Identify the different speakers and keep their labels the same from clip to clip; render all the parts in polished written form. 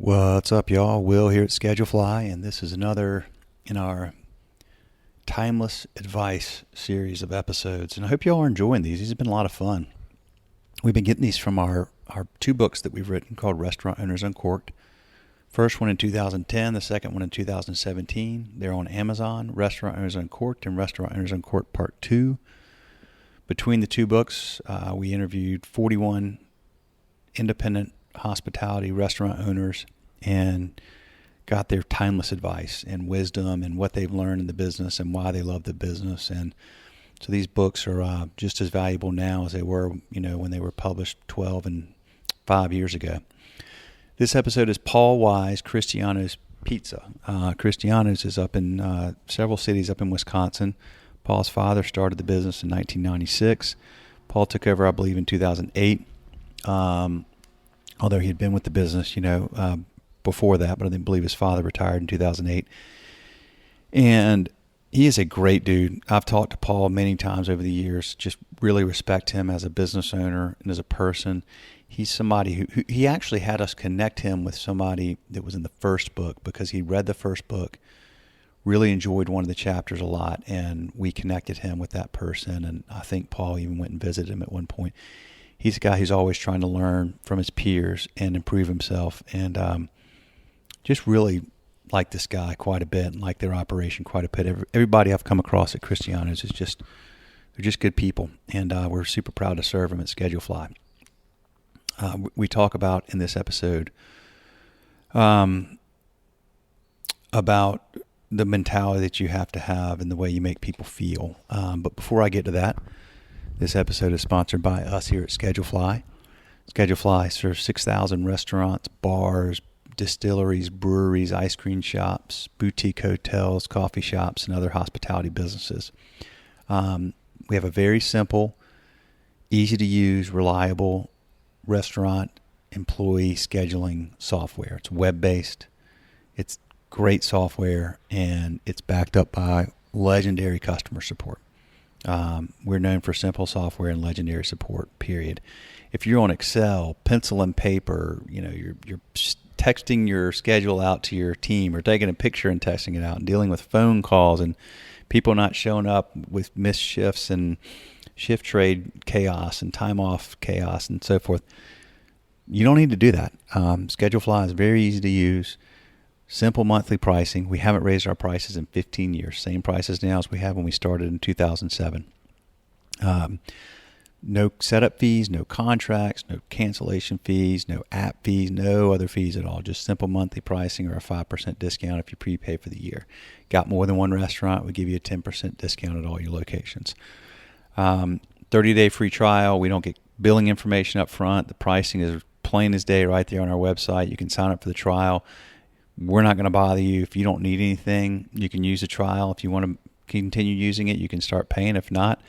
Speaker 1: What's up, y'all? Will here at Schedulefly, and this is another in our timeless advice series of episodes. And I hope y'all are enjoying these. These have been a lot of fun. We've been getting these from our two books that we've written called Restaurant Owners Uncorked. First one in 2010, the second one in 2017. They're on Amazon, Restaurant Owners Uncorked and Restaurant Owners Uncorked Part 2. Between the two books, we interviewed 41 independent hospitality restaurant owners and got their timeless advice and wisdom and what they've learned in the business and why they love the business. And so these books are just as valuable now as they were, when they were published 12 and 5 years ago. This episode is Paul Wise, Christiano's Pizza. Christiano's is up in several cities up in Wisconsin. Paul's father started the business in 1996. Paul took over, I believe, in 2008. Although he had been with the business, before that, but I didn't believe his father retired in 2008. And he is a great dude. I've talked to Paul many times over the years, just really respect him as a business owner and as a person. He's somebody who he actually had us connect him with somebody that was in the first book because he read the first book, really enjoyed one of the chapters a lot, and we connected him with that person. And I think Paul even went and visited him at one point. He's a guy who's always trying to learn from his peers and improve himself, and just really like this guy quite a bit and like their operation quite a bit. Everybody I've come across at Christiano's they're just good people, and we're super proud to serve them at Schedulefly. We talk about in this episode about the mentality that you have to have and the way you make people feel. But before I get to that, this episode is sponsored by us here at Schedulefly. Schedulefly serves 6,000 restaurants, bars, distilleries, breweries, ice cream shops, boutique hotels, coffee shops, and other hospitality businesses. We have a very simple, easy-to-use, reliable restaurant employee scheduling software. It's web-based. It's great software, and it's backed up by legendary customer support. We're known for simple software and legendary support, period. If you're on Excel, pencil and paper, you're texting your schedule out to your team or taking a picture and texting it out and dealing with phone calls and people not showing up with missed shifts and shift trade chaos and time off chaos and so forth. You don't need to do that. Schedulefly is very easy to use. Simple monthly pricing. We haven't raised our prices in 15 years. Same prices now as we had when we started in 2007. No setup fees, no contracts, no cancellation fees, no app fees, no other fees at all. Just simple monthly pricing or a 5% discount if you prepay for the year. Got more than one restaurant, we give you a 10% discount at all your locations. 30-day free trial. We don't get billing information up front. The pricing is plain as day right there on our website. You can sign up for the trial. We're not going to bother you. If you don't need anything, you can use a trial. If you want to continue using it, you can start paying. If not,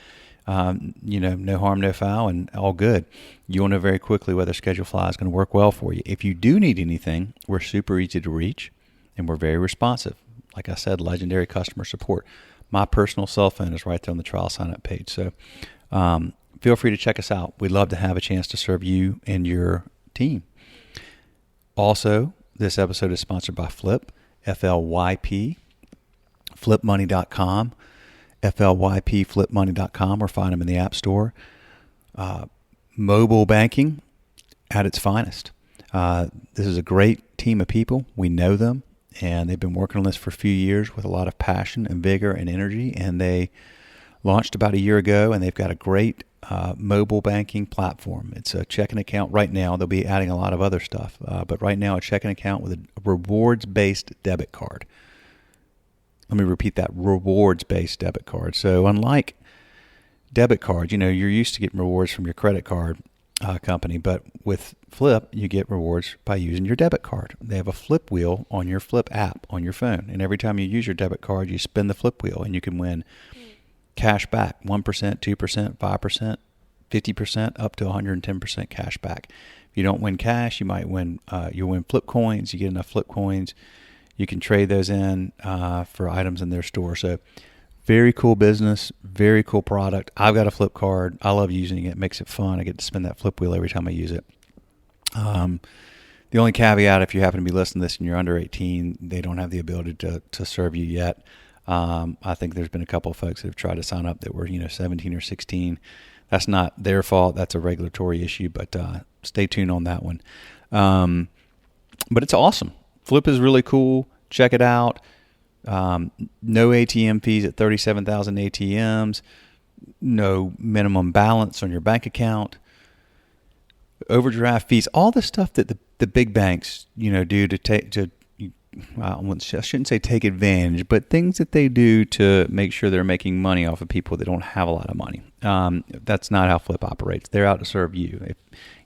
Speaker 1: no harm, no foul, and all good. You'll know very quickly whether Schedulefly is going to work well for you. If you do need anything, we're super easy to reach, and we're very responsive. Like I said, legendary customer support. My personal cell phone is right there on the trial sign-up page. So feel free to check us out. We'd love to have a chance to serve you and your team. Also, this episode is sponsored by Flip, F-L-Y-P, flipmoney.com, F-L-Y-P, flipmoney.com, or find them in the App Store. Mobile banking at its finest. This is a great team of people. We know them, and they've been working on this for a few years with a lot of passion and vigor and energy, and they launched about a year ago, and they've got a great mobile banking platform. It's a checking account right now. They'll be adding a lot of other stuff, but right now a checking account with a rewards-based debit card. Let me repeat that, rewards-based debit card. So unlike debit cards, you're used to getting rewards from your credit card company, but with Flip, you get rewards by using your debit card. They have a Flip wheel on your Flip app on your phone, and every time you use your debit card, you spin the Flip wheel, and you can win cash back, 1%, 2%, 5%, 50%, up to 110% cash back. If you don't win cash, you might win, you'll win Flip coins. You get enough Flip coins, you can trade those in for items in their store. So very cool business, very cool product. I've got a Flip card. I love using it. It makes it fun. I get to spin that Flip wheel every time I use it. The only caveat, if you happen to be listening to this and you're under 18, they don't have the ability to serve you yet. I think there's been a couple of folks that have tried to sign up that were 17 or 16. That's not their fault. That's a regulatory issue, but stay tuned on that one. But it's awesome. Flip is really cool. Check it out. No ATM fees at 37,000 ATMs. No minimum balance on your bank account. Overdraft fees. All the stuff that the big banks, do to take to. I shouldn't say take advantage, but things that they do to make sure they're making money off of people that don't have a lot of money. That's not how Flip operates. They're out to serve you.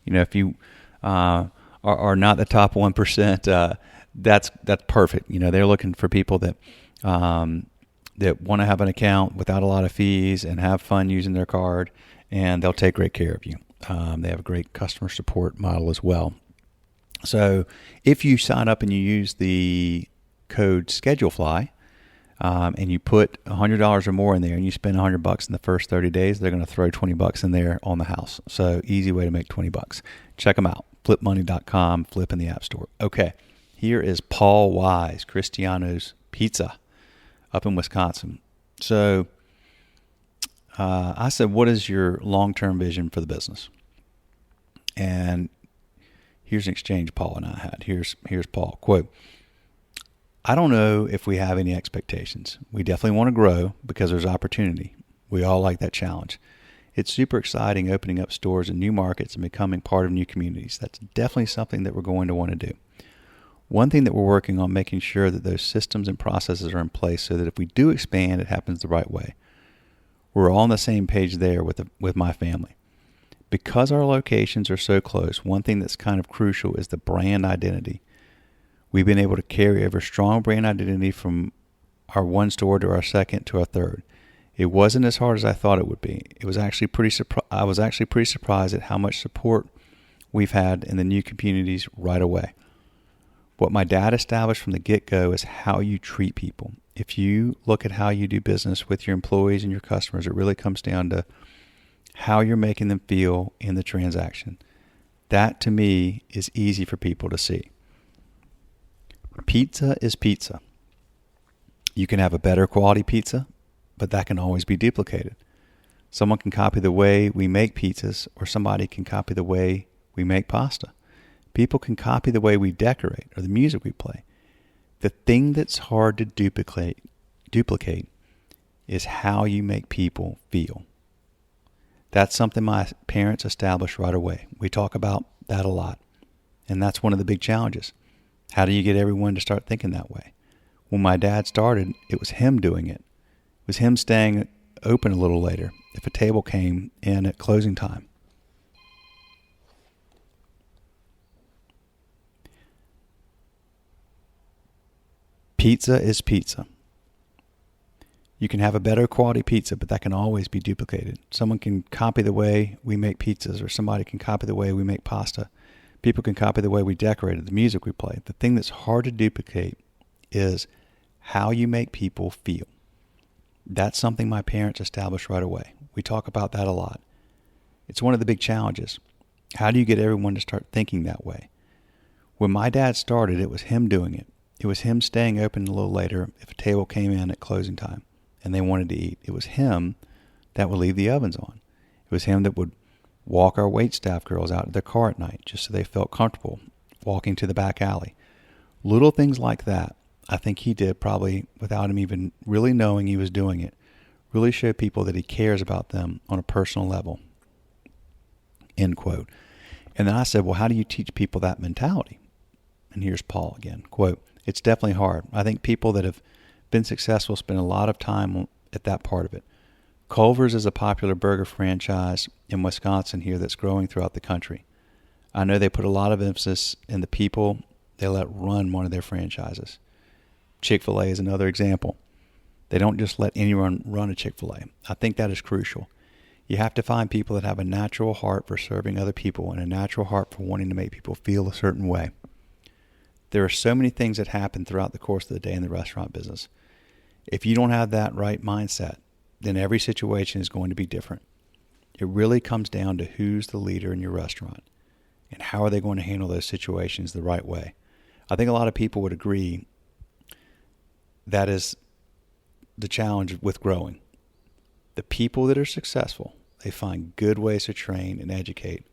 Speaker 1: If you are not the top 1%, that's perfect. They're looking for people that want to have an account without a lot of fees and have fun using their card, and they'll take great care of you. They have a great customer support model as well. So if you sign up and you use the code ScheduleFly, and you put $100 or more in there and you spend $100 in the first 30 days, they're going to throw $20 in there on the house. So easy way to make $20. Check them out. Flipmoney.com, Flip in the App Store. Okay. Here is Paul Wise, Christiano's Pizza up in Wisconsin. So I said, what is your long-term vision for the business? And here's an exchange Paul and I had. Here's Paul. Quote, I don't know if we have any expectations. We definitely want to grow because there's opportunity. We all like that challenge. It's super exciting opening up stores in new markets and becoming part of new communities. That's definitely something that we're going to want to do. One thing that we're working on, making sure that those systems and processes are in place so that if we do expand, it happens the right way. We're all on the same page there with my family. Because our locations are so close, one thing that's kind of crucial is the brand identity. We've been able to carry over strong brand identity from our one store to our second to our third. It wasn't as hard as I thought it would be. I was actually pretty surprised at how much support we've had in the new communities right away. What my dad established from the get-go is how you treat people. If you look at how you do business with your employees and your customers, it really comes down to how you're making them feel in the transaction. That, to me, is easy for people to see. Pizza is pizza. You can have a better quality pizza, but that can always be duplicated. Someone can copy the way we make pizzas, or somebody can copy the way we make pasta. People can copy the way we decorate or the music we play. The thing that's hard to duplicate is how you make people feel. That's something my parents established right away. We talk about that a lot. And that's one of the big challenges. How do you get everyone to start thinking that way? When my dad started, it was him doing it. It was him staying open a little later if a table came in at closing time. Pizza is pizza. You can have a better quality pizza, but that can always be duplicated. Someone can copy the way we make pizzas, or somebody can copy the way we make pasta. People can copy the way we decorate it, the music we play. The thing that's hard to duplicate is how you make people feel. That's something my parents established right away. We talk about that a lot. It's one of the big challenges. How do you get everyone to start thinking that way? When my dad started, it was him doing it. It was him staying open a little later if a table came in at closing time and they wanted to eat. It was him that would leave the ovens on. It was him that would walk our waitstaff girls out to their car at night just so they felt comfortable walking to the back alley. Little things like that, I think he did probably without him even really knowing he was doing it, really show people that he cares about them on a personal level. End quote. And then I said, well, how do you teach people that mentality? And here's Paul again, quote, it's definitely hard. I think people that have been successful spend a lot of time at that part of it. Culver's is a popular burger franchise in Wisconsin here that's growing throughout the country. I know they put a lot of emphasis in the people they let run one of their franchises. Chick-fil-A is another example. They don't just let anyone run a Chick-fil-A. I think that is crucial. You have to find people that have a natural heart for serving other people and a natural heart for wanting to make people feel a certain way. There are so many things that happen throughout the course of the day in the restaurant business. If you don't have that right mindset, then every situation is going to be different. It really comes down to who's the leader in your restaurant. and how are they going to handle those situations the right way. I think a lot of people would agree that is the challenge with growing. The people that are successful, they find good ways to train and educate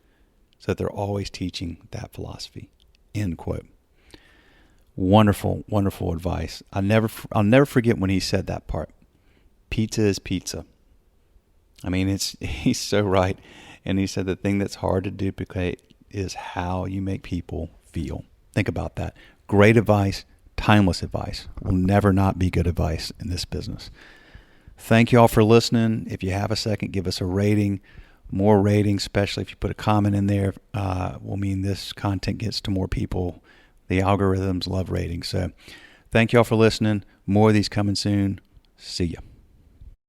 Speaker 1: so that they're always teaching that philosophy. End quote. Wonderful, wonderful advice. I'll never forget when he said that part. Pizza is pizza. I mean, he's so right. And he said the thing that's hard to duplicate is how you make people feel. Think about that. Great advice, timeless advice. Will never not be good advice in this business. Thank you all for listening. If you have a second, give us a rating. More ratings, especially if you put a comment in there, will mean this content gets to more people. The algorithms love ratings. So thank you all for listening. More of these coming soon. See ya.